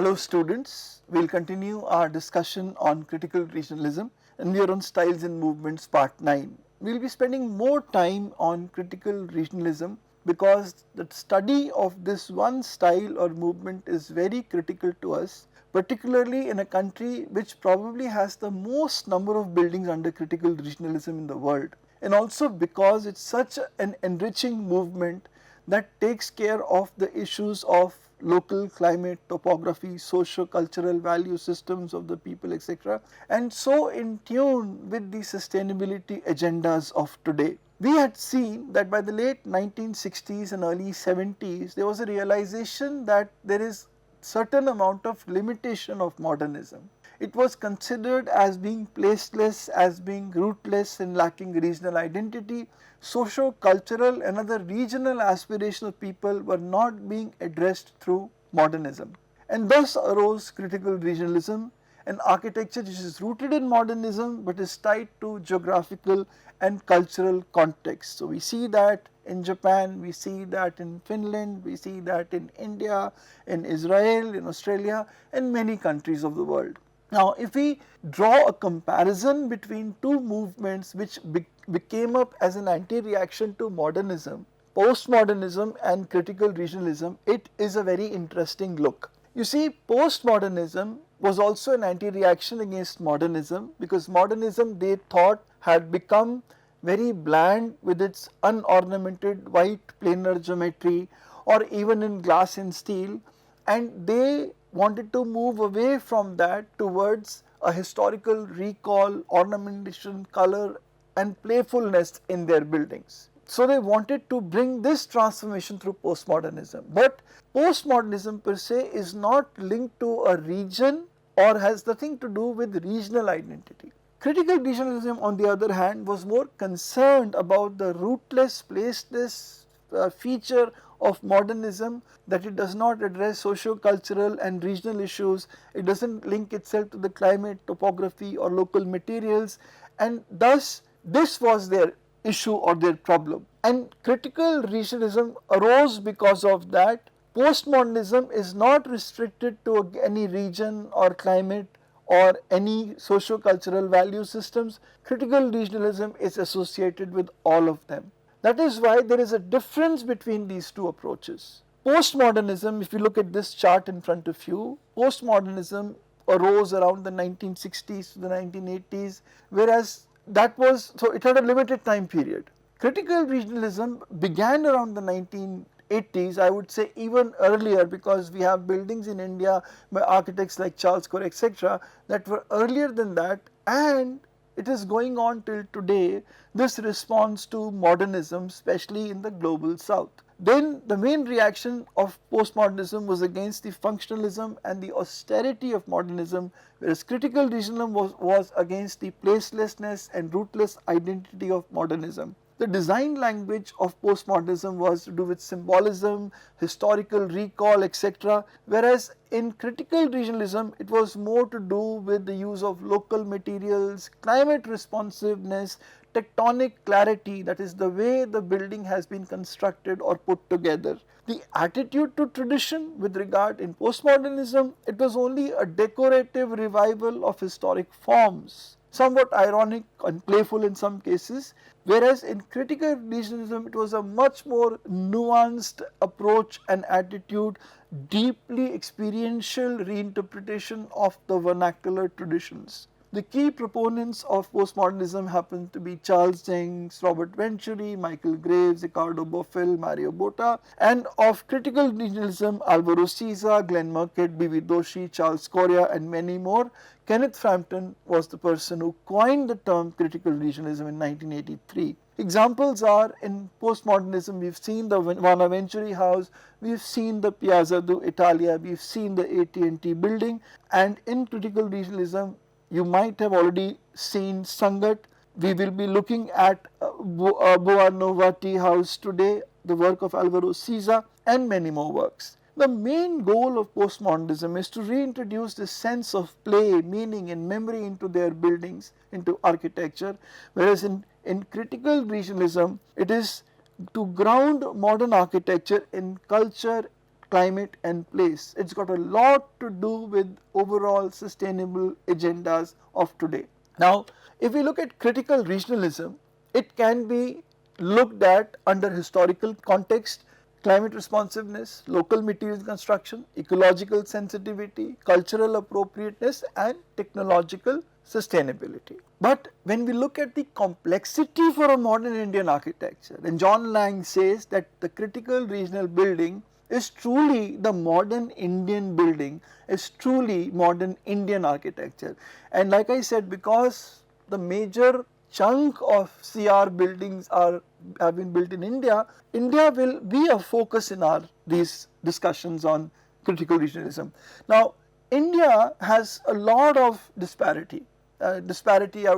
Hello students, we will continue our discussion on critical regionalism and we are on styles and movements part 9. We will be spending more time on critical regionalism because the study of this one style or movement is very critical to us, particularly in a country which probably has the most number of buildings under critical regionalism in the world, and also because it's such an enriching movement that takes care of the issues of local climate, topography, socio-cultural value systems of the people, etc., and so in tune with the sustainability agendas of today. We had seen that by the late 1960s and early 70s, there was a realization that there is certain amount of limitation of modernism. It was considered as being placeless, as being rootless and lacking regional identity. Socio-cultural and other regional aspirational people were not being addressed through modernism. And thus arose critical regionalism, an architecture which is rooted in modernism but is tied to geographical and cultural context. So we see that in Japan, we see that in Finland, we see that in India, in Israel, in Australia and many countries of the world. Now if we draw a comparison between two movements which came up as an anti-reaction to modernism, postmodernism and critical regionalism, it is a very interesting look. You see, postmodernism was also an anti-reaction against modernism because modernism, they thought, had become very bland with its unornamented white planar geometry or even in glass and steel, and they wanted to move away from that towards a historical recall, ornamentation, color and playfulness in their buildings. So they wanted to bring this transformation through postmodernism. But postmodernism per se is not linked to a region or has nothing to do with regional identity. Critical regionalism, on the other hand, was more concerned about the rootless, placeless feature of modernism, that it does not address socio-cultural and regional issues, it does not link itself to the climate, topography or local materials, and thus this was their issue or their problem. And critical regionalism arose because of that. Postmodernism is not restricted to any region or climate or any socio-cultural value systems. Critical regionalism is associated with all of them. That is why there is a difference between these two approaches. Postmodernism, if you look at this chart in front of you, postmodernism arose around the 1960s to the 1980s, whereas that was, so it had a limited time period. Critical regionalism began around the 1980s, I would say even earlier, because we have buildings in India by architects like Charles Correa, etc., that were earlier than that, and it is going on till today, this response to modernism, especially in the global south. Then the main reaction of postmodernism was against the functionalism and the austerity of modernism, whereas critical regionalism was against the placelessness and rootless identity of modernism. The design language of postmodernism was to do with symbolism, historical recall, etc., whereas in critical regionalism it was more to do with the use of local materials, climate responsiveness, tectonic clarity, that is the way the building has been constructed or put together. The attitude to tradition with regard in postmodernism, it was only a decorative revival of historic forms, somewhat ironic and playful in some cases, whereas in critical regionalism it was a much more nuanced approach and attitude, deeply experiential reinterpretation of the vernacular traditions. The key proponents of postmodernism happen to be Charles Jain, Robert Venturi, Michael Graves, Ricardo Bofill, Mario Botta, and of critical regionalism, Alvaro Siza, Glenn Murcutt, B.V. Doshi, Charles Correa and many more. Kenneth Frampton was the person who coined the term critical regionalism in 1983. Examples are in postmodernism, we've seen the Venturi house, we've seen the Piazza d'Italia, we've seen the AT&T building, and in critical regionalism, you might have already seen Sangat. We will be looking at Boa Novati house today, the work of Alvaro Siza and many more works. The main goal of postmodernism is to reintroduce the sense of play, meaning and memory into their buildings, into architecture, whereas in critical regionalism, it is to ground modern architecture in culture, climate and place. It's got a lot to do with overall sustainable agendas of today. Now, if we look at critical regionalism, it can be looked at under historical context, climate responsiveness, local materials construction, ecological sensitivity, cultural appropriateness and technological sustainability. But when we look at the complexity for a modern Indian architecture, and John Lang says that the critical regional building is truly the modern Indian building, is truly modern Indian architecture. And like I said, because the major chunk of CR buildings have been built in India, India will be a focus in these discussions on critical regionalism. Now, India has a lot of disparity. I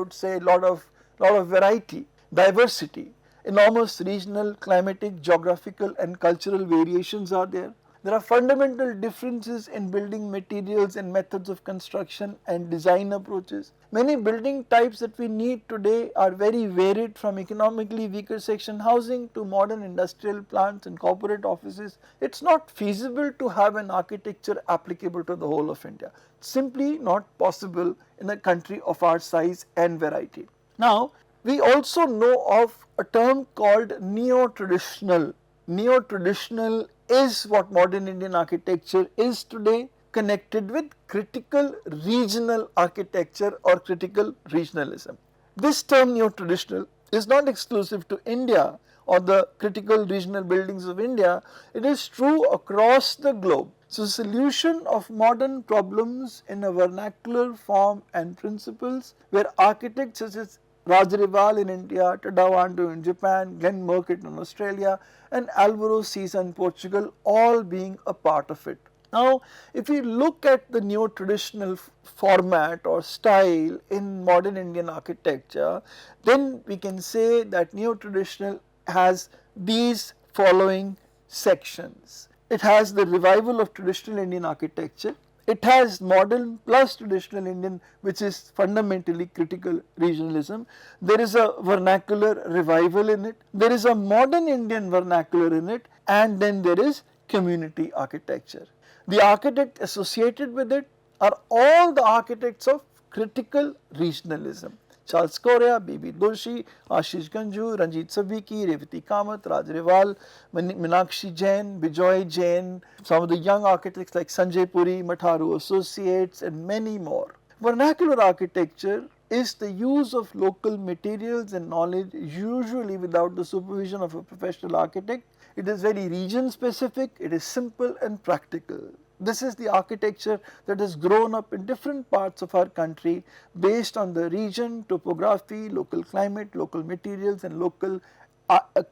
would say, lot of variety, diversity. Enormous regional, climatic, geographical and cultural variations are there. There are fundamental differences in building materials and methods of construction and design approaches. Many building types that we need today are very varied, from economically weaker section housing to modern industrial plants and corporate offices. It's not feasible to have an architecture applicable to the whole of India. It's simply not possible in a country of our size and variety. Now, we also know of a term called neo-traditional. Neo-traditional is what modern Indian architecture is today, connected with critical regional architecture or critical regionalism. This term neo-traditional is not exclusive to India or the critical regional buildings of India. It is true across the globe. So, solution of modern problems in a vernacular form and principles, where architects such as Raj Rewal in India, Tadawando in Japan, Glenn Murcutt in Australia and Alvaro Siza in Portugal, all being a part of it. Now, if we look at the neo-traditional format or style in modern Indian architecture, then we can say that neo-traditional has these following sections. It has the revival of traditional Indian architecture. It has modern plus traditional Indian, which is fundamentally critical regionalism. There is a vernacular revival in it. There is a modern Indian vernacular in it, and then there is community architecture. The architect associated with it are all the architects of critical regionalism. Charles Correa, B.B. Doshi, Ashish Ganju, Ranjit Sabiki, Revati Kamath, Raj Rewal, Meenakshi Jain, Bijoy Jain, some of the young architects like Sanjay Puri, Matharu Associates and many more. Vernacular architecture is the use of local materials and knowledge, usually without the supervision of a professional architect. It is very region specific, it is simple and practical. This is the architecture that has grown up in different parts of our country based on the region, topography, local climate, local materials and local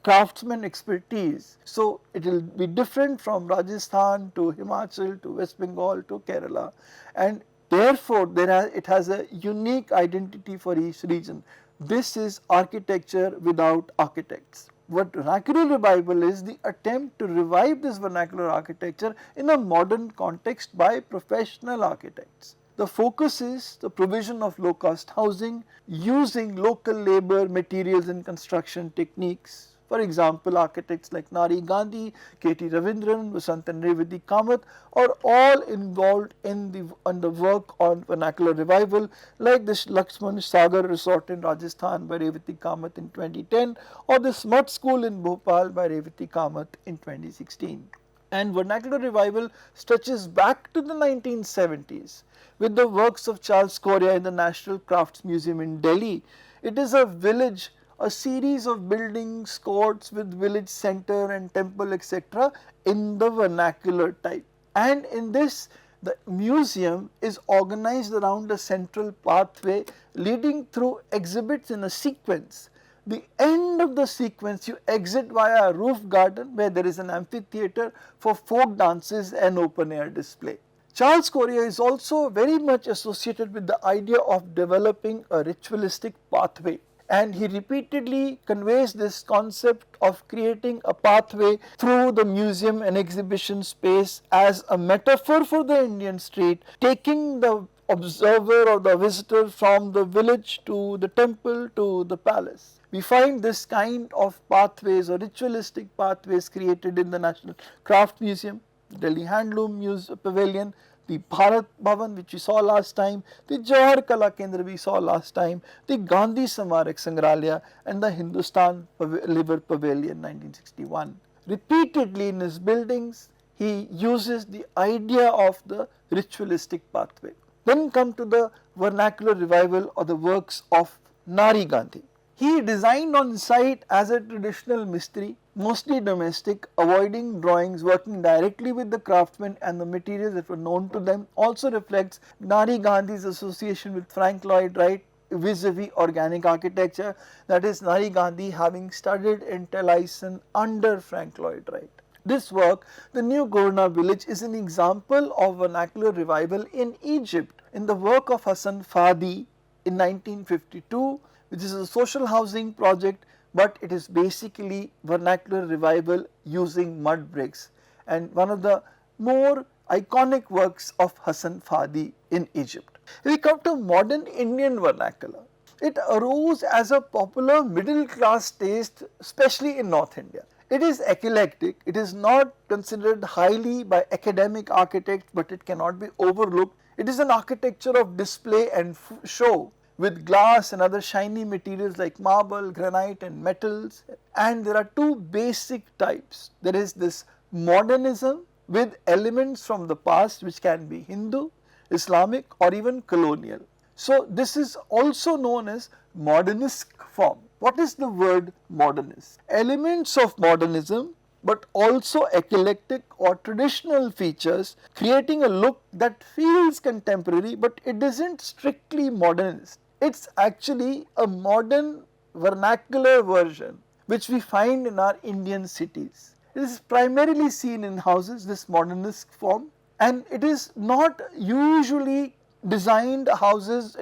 craftsman expertise. So, it will be different from Rajasthan to Himachal to West Bengal to Kerala, and therefore, it has a unique identity for each region. This is architecture without architects. What vernacular revival is the attempt to revive this vernacular architecture in a modern context by professional architects. The focus is the provision of low cost housing using local labor, materials and construction techniques. For example, architects like Nari Gandhi, K.T. Ravindran, Vasant and Revati Kamath are all involved in the work on vernacular revival, like this Lakshman Sagar Resort in Rajasthan by Revati Kamath in 2010 or the Smut School in Bhopal by Revati Kamath in 2016. And vernacular revival stretches back to the 1970s with the works of Charles Correa in the National Crafts Museum in Delhi. It is a village, a series of buildings, courts with village center and temple etc. in the vernacular type. And in this, the museum is organized around a central pathway leading through exhibits in a sequence. The end of the sequence, you exit via a roof garden where there is an amphitheater for folk dances and open air display. Charles Correa is also very much associated with the idea of developing a ritualistic pathway, and he repeatedly conveys this concept of creating a pathway through the museum and exhibition space as a metaphor for the Indian street, taking the observer or the visitor from the village to the temple to the palace. We find this kind of pathways or ritualistic pathways created in the National Craft Museum. the Delhi Handloom Pavilion, the Bharat Bhavan which we saw last time, the Jawahar Kala Kendra we saw last time, the Gandhi Samarak Sangralaya and the Hindustan Liver Pavilion 1961. Repeatedly in his buildings, he uses the idea of the ritualistic pathway. Then come to the vernacular revival or the works of Nari Gandhi. He designed on site as a traditional mistri, mostly domestic, avoiding drawings, working directly with the craftsmen and the materials that were known to them. Also reflects Nari Gandhi's association with Frank Lloyd Wright vis-a-vis organic architecture, that is Nari Gandhi having studied in Taliesin under Frank Lloyd Wright. This work, the New Gourna village, is an example of vernacular revival in Egypt in the work of Hassan Fadi in 1952, which is a social housing project, but it is basically vernacular revival using mud bricks, and one of the more iconic works of Hassan Fadi in Egypt. If we come to modern Indian vernacular, it arose as a popular middle class taste, especially in North India. It is eclectic, it is not considered highly by academic architects, but it cannot be overlooked. It is an architecture of display and show, with glass and other shiny materials like marble, granite and metals. And there are two basic types. There is this modernism with elements from the past which can be Hindu, Islamic or even colonial. So this is also known as modernist form. What is the word modernist? Elements of modernism, but also eclectic or traditional features, creating a look that feels contemporary, but it isn't strictly modernist. It's actually a modern vernacular version which we find in our Indian cities. It is primarily seen in houses, this modernist form, and it is not usually designed houses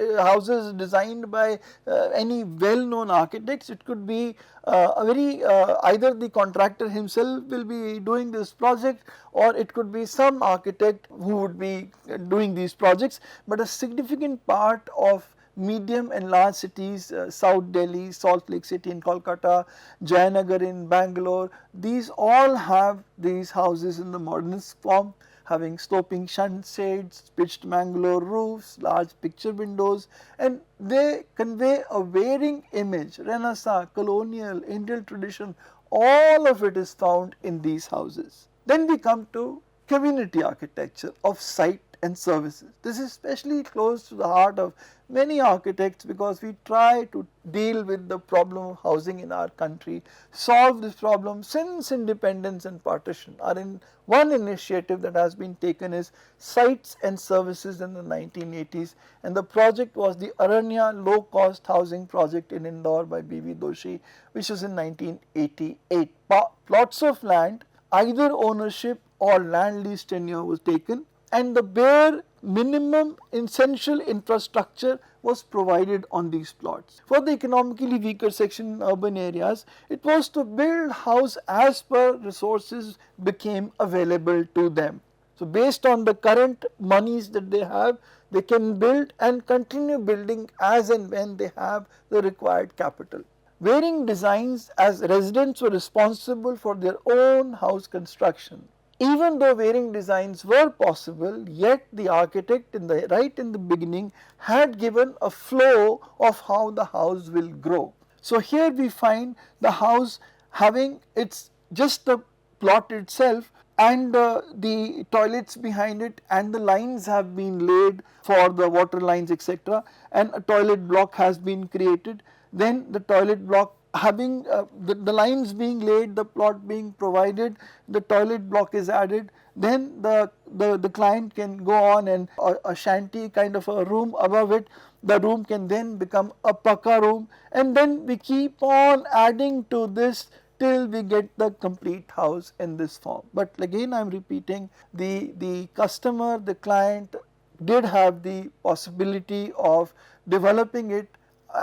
designed by any well-known architects. It could be either the contractor himself will be doing this project, or it could be some architect who would be doing these projects. But a significant part of medium and large cities, South Delhi, Salt Lake City in Kolkata, Jayanagar in Bangalore, these all have these houses in the modernist form, having sloping sunshades, pitched Mangalore roofs, large picture windows, and they convey a varying image, Renaissance, colonial, Indian tradition, all of it is found in these houses. Then we come to community architecture of site and services. This is especially close to the heart of many architects because we try to deal with the problem of housing in our country, solve this problem since independence and partition. One initiative that has been taken is sites and services in the 1980s, and the project was the Aranya low cost housing project in Indore by B.V. Doshi, which was in 1988. Plots of land, either ownership or land lease tenure was taken, and the bare minimum essential infrastructure was provided on these plots. For the economically weaker section in urban areas, it was to build house as per resources became available to them. So based on the current monies that they have, they can build and continue building as and when they have the required capital. Varying designs, as residents were responsible for their own house construction. Even though varying designs were possible, yet the architect right in the beginning had given a flow of how the house will grow. So here we find the house having just the plot itself and the toilets behind it, and the lines have been laid for the water lines, etc., and a toilet block has been created. Then the toilet block having the lines being laid, the plot being provided, the toilet block is added, then the client can go on and a shanty kind of a room above it, the room can then become a pakka room, and then we keep on adding to this till we get the complete house in this form. But again I am repeating, the customer, the client did have the possibility of developing it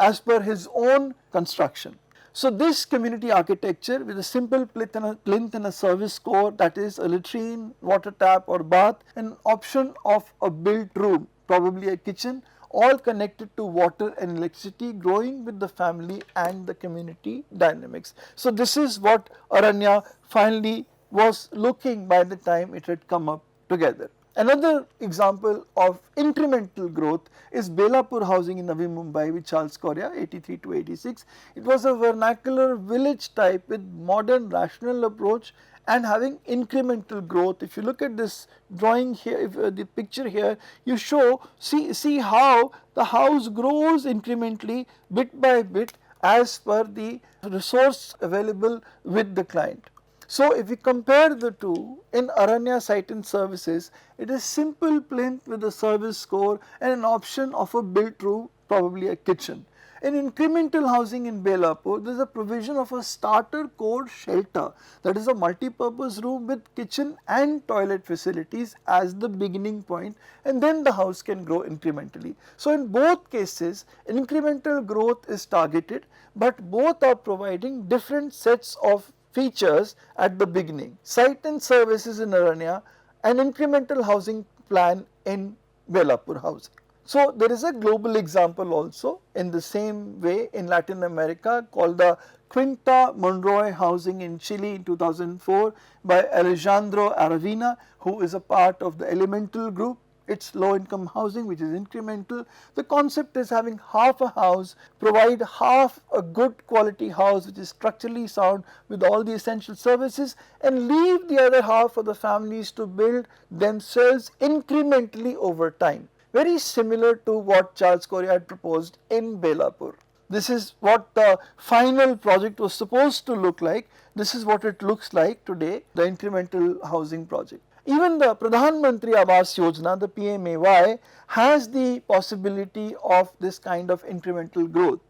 as per his own construction. So this community architecture with a simple plinth and a service core, that is a latrine, water tap or bath, an option of a built room, probably a kitchen, all connected to water and electricity, growing with the family and the community dynamics. So this is what Aranya finally was looking by the time it had come up together. Another example of incremental growth is Belapur housing in Navi Mumbai with Charles Correa 83 to 86. It was a vernacular village type with modern rational approach and having incremental growth. If you look at this drawing here, if, the picture here, you see how the house grows incrementally bit by bit as per the resource available with the client. So if we compare the two, in Aranya Site and Services, it is simple plinth with a service score and an option of a built room, probably a kitchen. In incremental housing in Belapur, there is a provision of a starter core shelter, that is a multi-purpose room with kitchen and toilet facilities as the beginning point, and then the house can grow incrementally. So in both cases, incremental growth is targeted, but both are providing different sets of features at the beginning. Site and Services in Aranya, an incremental housing plan in Belapur housing. So there is a global example also in the same way in Latin America called the Quinta Monroy housing in Chile in 2004 by Alejandro Aravena, who is a part of the Elemental group. It's low income housing which is incremental. The concept is having half a house, provide half a good quality house which is structurally sound with all the essential services, and leave the other half for the families to build themselves incrementally over time. Very similar to what Charles Correa had proposed in Belapur. This is what the final project was supposed to look like. This is what it looks like today, the incremental housing project. Even the Pradhan Mantri Awas Yojana, the PMAY, has the possibility of this kind of incremental growth.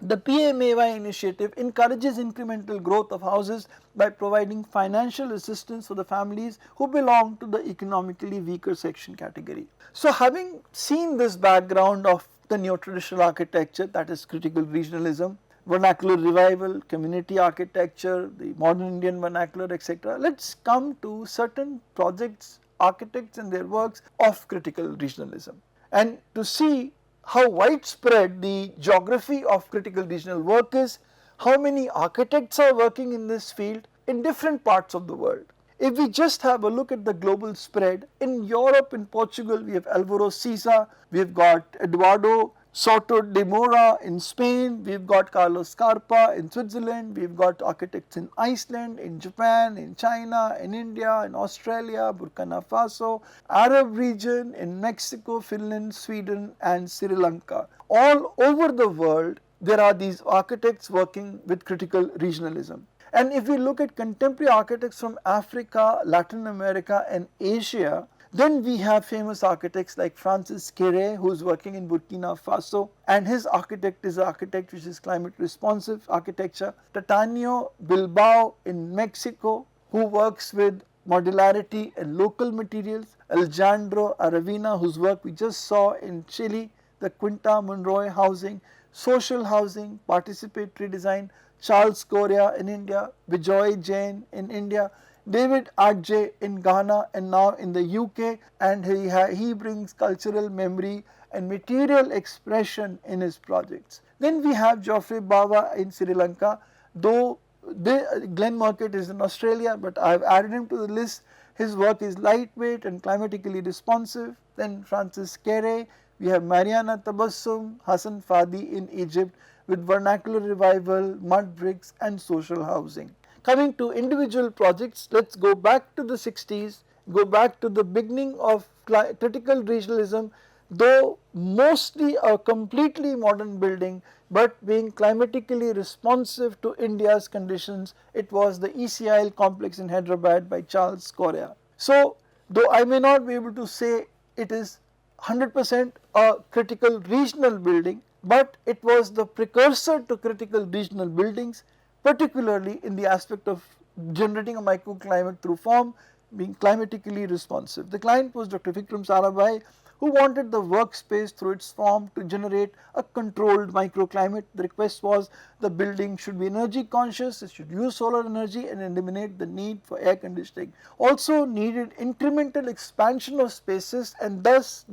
The PMAY initiative encourages incremental growth of houses by providing financial assistance for the families who belong to the economically weaker section category. So having seen this background of the neo-traditional architecture, that is critical regionalism, vernacular revival, community architecture, the modern Indian vernacular, etc., let's come to certain projects, architects and their works of critical regionalism, and to see how widespread the geography of critical regional work is, how many architects are working in this field in different parts of the world. If we just have a look at the global spread, in Europe, in Portugal, we have Alvaro Siza, we have got Eduardo Soto de Mora in Spain, we have got Carlos Scarpa in Switzerland, we have got architects in Iceland, in Japan, in China, in India, in Australia, Burkina Faso, Arab region, in Mexico, Finland, Sweden and Sri Lanka. All over the world, there are these architects working with critical regionalism. And if we look at contemporary architects from Africa, Latin America and Asia, then we have famous architects like Francis Kere, who is working in Burkina Faso, and his architect is an architect which is climate responsive architecture. Tatanio Bilbao in Mexico, who works with modularity and local materials. Alejandro Aravena, whose work we just saw in Chile, the Quinta Monroy housing, social housing, participatory design. Charles Correa in India, Bijoy Jain in India, David Adje in Ghana and now in the UK, and he brings cultural memory and material expression in his projects. Then we have Geoffrey Bawa in Sri Lanka, though Glenn Murcutt is in Australia, but I have added him to the list. His work is lightweight and climatically responsive. Then Francis Kere, we have Mariana Tabassum, Hassan Fadi in Egypt with vernacular revival, mud bricks and social housing. Coming to individual projects, let's go back to the 60s, go back to the beginning of critical regionalism, though mostly a completely modern building, but being climatically responsive to India's conditions. It was the ECIL complex in Hyderabad by Charles Correa. So, though I may not be able to say it is 100% a critical regional building, but it was the precursor to critical regional buildings, particularly in the aspect of generating a microclimate through form, being climatically responsive. The client was Dr. Vikram Sarabhai, who wanted the workspace through its form to generate a controlled microclimate. The request was the building should be energy conscious, it should use solar energy and eliminate the need for air conditioning. Also needed incremental expansion of spaces, and thus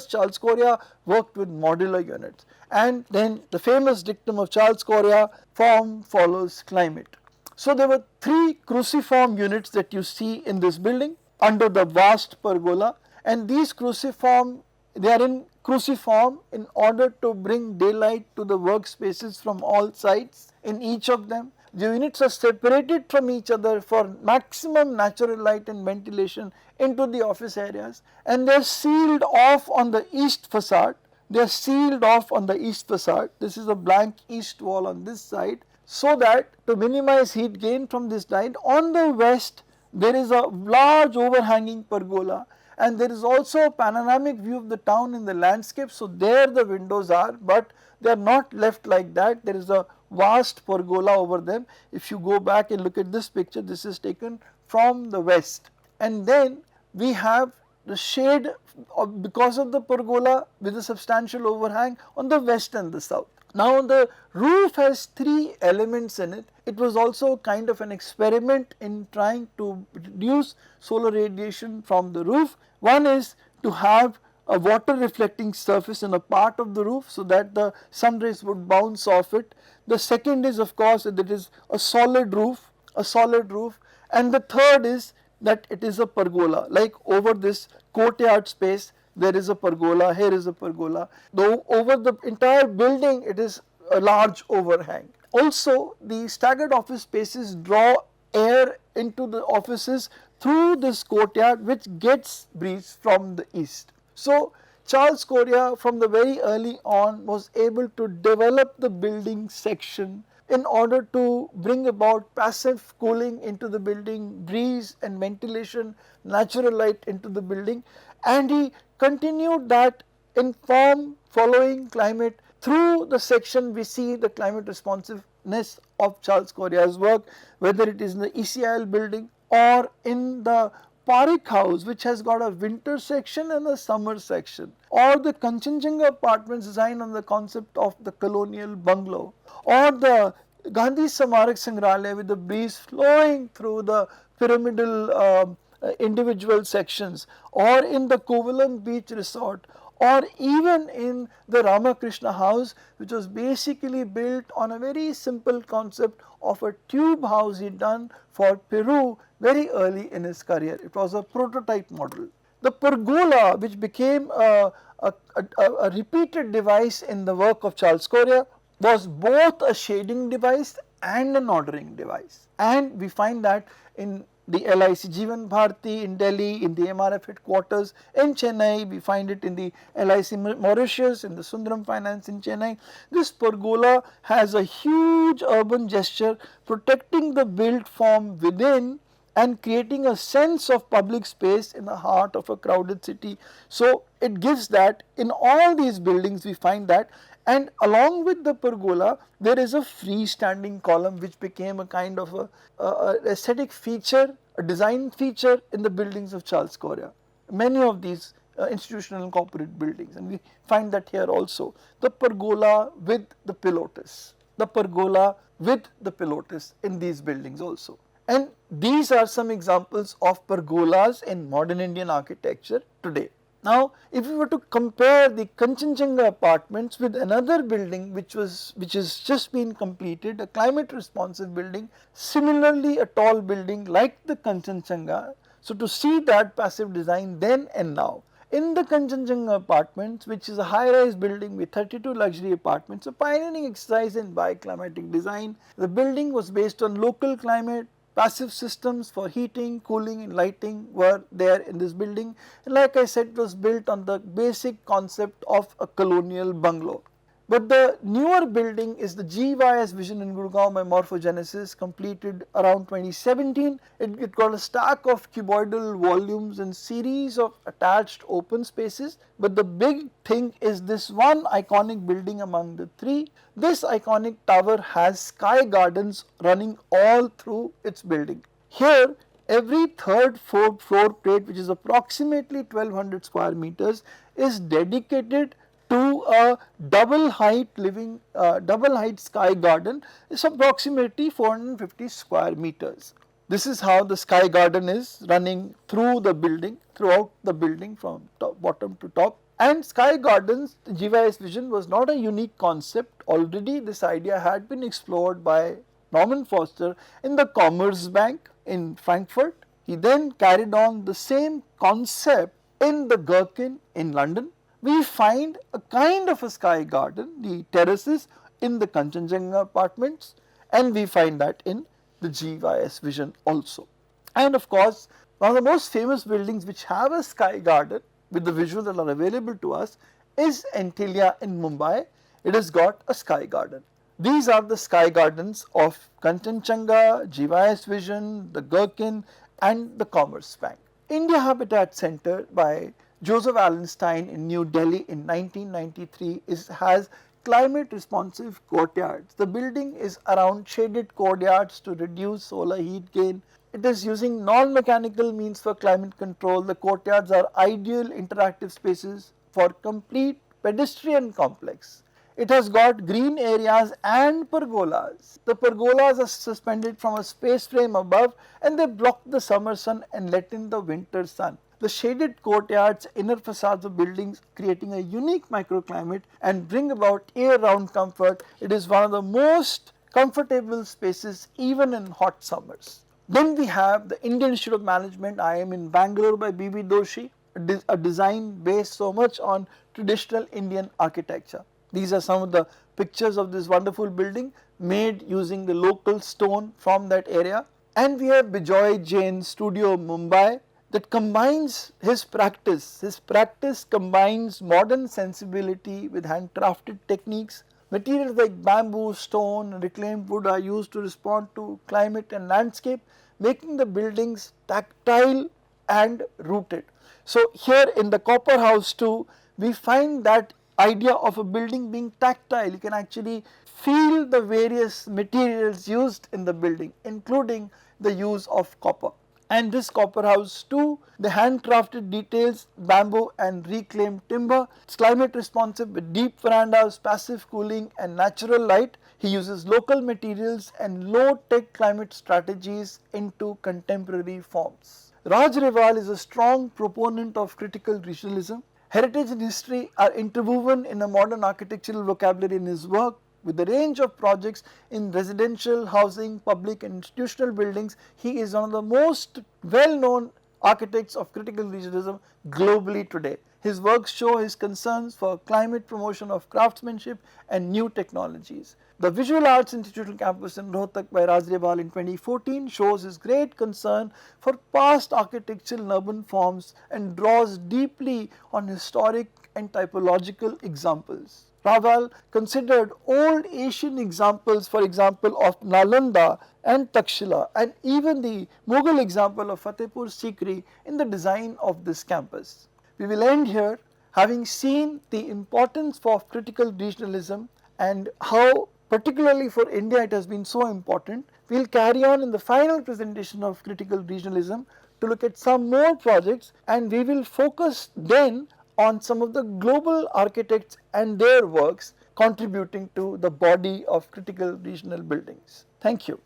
Charles Correa worked with modular units. And then the famous dictum of Charles Correa, form follows climate. So there were 3 cruciform units that you see in this building under the vast pergola, and these cruciform, they are in cruciform in order to bring daylight to the workspaces from all sides in each of them. The units are separated from each other for maximum natural light and ventilation into the office areas, and they are sealed off on the east facade. They are sealed off on the east facade. This is a blank east wall on this side, so that to minimize heat gain from this side. On the west there is a large overhanging pergola, and there is also a panoramic view of the town in the landscape. So there the windows are, but they are not left like that. There is a vast pergola over them. If you go back and look at this picture, this is taken from the west. And then we have the shade because of the pergola with a substantial overhang on the west and the south. Now the roof has 3 elements in it. It was also kind of an experiment in trying to reduce solar radiation from the roof. One is to have a water reflecting surface in a part of the roof so that the sun rays would bounce off it. The second is, of course, that it is a solid roof, and the third is that it is a pergola, like over this courtyard space there is a pergola, here is a pergola, though over the entire building it is a large overhang. Also the staggered office spaces draw air into the offices through this courtyard, which gets breeze from the east. So Charles Correa from the very early on was able to develop the building section in order to bring about passive cooling into the building, breeze and ventilation, natural light into the building, and he continued that in form following climate. Through the section we see the climate responsiveness of Charles Correa's work, whether it is in the ECIL building or in the Parikh house, which has got a winter section and a summer section, or the Kanchenjunga apartments designed on the concept of the colonial bungalow, or the Gandhi Samarak Sangralaya with the breeze flowing through the pyramidal individual sections, or in the Kovalam Beach Resort, or even in the Ramakrishna house, which was basically built on a very simple concept of a tube house he done for Peru very early in his career. It was a prototype model. The pergola, which became a repeated device in the work of Charles Correa, was both a shading device and an ordering device, and we find that in the LIC Jeevan Bharati in Delhi, in the MRF headquarters in Chennai, we find it in the LIC Mauritius, in the Sundaram Finance in Chennai. This pergola has a huge urban gesture protecting the built form within and creating a sense of public space in the heart of a crowded city. So it gives that. In all these buildings we find that, and along with the pergola there is a freestanding column which became a kind of a aesthetic feature, a design feature in the buildings of Charles Correa. Many of these institutional and corporate buildings, and we find that here also. The pergola with the pilotis, in these buildings also. And these are some examples of pergolas in modern Indian architecture today. Now, if we were to compare the Kanchenjunga apartments with another building which has just been completed, a climate responsive building, similarly a tall building like the Kanchenjunga, so to see that passive design then and now. In the Kanchenjunga apartments, which is a high-rise building with 32 luxury apartments, a pioneering exercise in bioclimatic design, the building was based on local climate. Passive systems for heating, cooling and lighting were there in this building, and like I said, it was built on the basic concept of a colonial bungalow. But the newer building is the GYS Vision in Gurgaon by Morphogenesis, completed around 2017. It got a stack of cuboidal volumes and series of attached open spaces. But the big thing is this one iconic building among the 3. This iconic tower has sky gardens running all through its building. Here, every third, fourth floor plate, which is approximately 1200 square meters, is dedicated to a double height sky garden. Is approximately 450 square meters. This is how the sky garden is running throughout the building from bottom to top. And sky gardens, GYS Vision was not a unique concept. Already this idea had been explored by Norman Foster in the Commerce Bank in Frankfurt. He then carried on the same concept in the Gherkin in London. We find a kind of a sky garden, the terraces in the Kanchenjunga apartments, and we find that in the GYS vision also. And of course, one of the most famous buildings which have a sky garden with the visuals that are available to us is Antilia in Mumbai. It has got a sky garden. These are the sky gardens of Kanchenjunga, GYS vision, the Gherkin and the Commerce Bank. India Habitat Center by Joseph Allenstein in New Delhi in 1993 has climate responsive courtyards. The building is around shaded courtyards to reduce solar heat gain. It is using non-mechanical means for climate control. The courtyards are ideal interactive spaces for complete pedestrian complex. It has got green areas and pergolas. The pergolas are suspended from a space frame above and they block the summer sun and let in the winter sun. The shaded courtyards, inner facades of buildings creating a unique microclimate and bring about year-round comfort. It is one of the most comfortable spaces even in hot summers. Then we have the Indian Institute of Management, IIM in Bangalore by B.B. Doshi, a design based so much on traditional Indian architecture. These are some of the pictures of this wonderful building made using the local stone from that area. And we have Bijoy Jain Studio Mumbai that combines his practice. His practice combines modern sensibility with handcrafted techniques. Materials like bamboo, stone, and reclaimed wood are used to respond to climate and landscape, making the buildings tactile and rooted. So here in the Copper House too, we find that idea of a building being tactile. You can actually feel the various materials used in the building, including the use of copper. And this Copper House too, the handcrafted details, bamboo and reclaimed timber. It's climate responsive with deep verandas, passive cooling and natural light. He uses local materials and low-tech climate strategies into contemporary forms. Raj Rewal is a strong proponent of critical regionalism. Heritage and history are interwoven in a modern architectural vocabulary in his work. With a range of projects in residential, housing, public and institutional buildings, he is one of the most well-known architects of critical regionalism globally today. His works show his concerns for climate promotion of craftsmanship and new technologies. The Visual Arts Institutional Campus in Rohtak by Raj Rewal in 2014 shows his great concern for past architectural and urban forms and draws deeply on historic and typological examples. Rewal considered old Asian examples, for example, of Nalanda and Takshila, and even the Mughal example of Fatehpur Sikri in the design of this campus. We will end here, having seen the importance of critical regionalism and how particularly for India it has been so important. We will carry on in the final presentation of critical regionalism to look at some more projects, and we will focus then on some of the global architects and their works contributing to the body of critical regional buildings. Thank you.